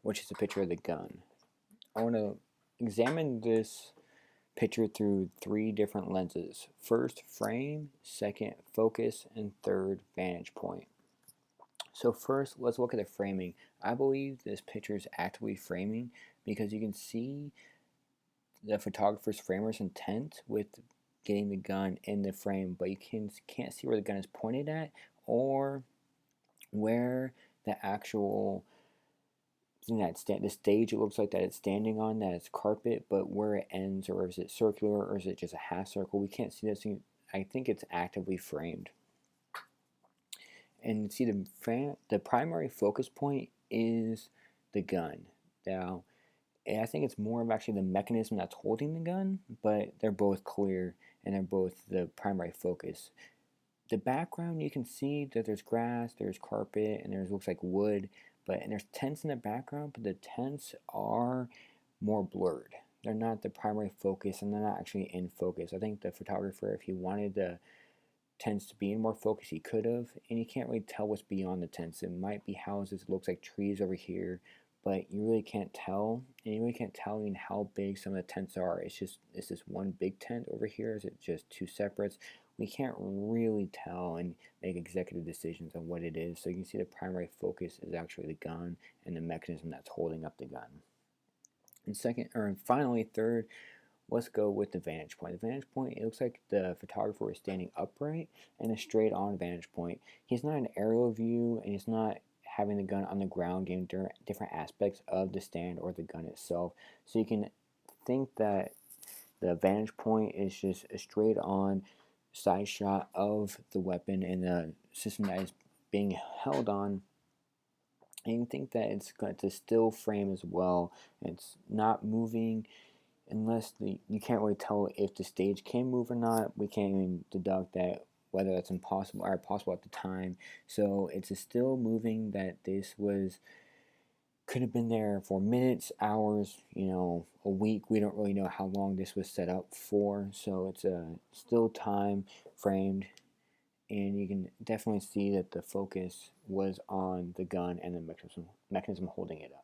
which is a picture of the gun. I want to examine this picture through three different lenses. First, frame, second, focus, and third, vantage point. So first, let's look at the framing. I believe this picture is actively framing because you can see the photographer's framer's intent with getting the gun in the frame, but you can't see where the gun is pointed at or where the actual the stage it looks like that it's standing on, that it's carpet, but where it ends, or is it circular, or is it just a half circle? We can't see this. I think it's actively framed. And see the primary focus point is the gun. Now, I think it's more of actually the mechanism that's holding the gun, but they're both clear and they're both the primary focus. The background, you can see that there's grass, there's carpet, and there's looks like wood, and there's tents in the background, but the tents are more blurred. They're not the primary focus, and they're not actually in focus. I think the photographer, if he wanted the tents to be in more focus, he could have, and you can't really tell what's beyond the tents. It might be houses, it looks like trees over here, but you really can't tell, and you really can't tell even how big some of the tents are. Is this one big tent over here? Is it just two separates? We can't really tell and make executive decisions on what it is. So you can see the primary focus is actually the gun and the mechanism that's holding up the gun. And finally, third, let's go with the vantage point. The vantage point, it looks like the photographer is standing upright in a straight on vantage point. He's not an aerial view, and he's not having the gun on the ground, getting different aspects of the stand or the gun itself. So you can think that the vantage point is just a straight on side shot of the weapon and the system that is being held on. And you think that it's a still frame as well. It's not moving unless you can't really tell if the stage can move or not. We can't even deduct that whether that's impossible or possible at the time. So it's a still moving that this could have been there for minutes, hours, a week. We don't really know how long this was set up for. So it's a still time framed, and you can definitely see that the focus was on the gun and the mechanism holding it up.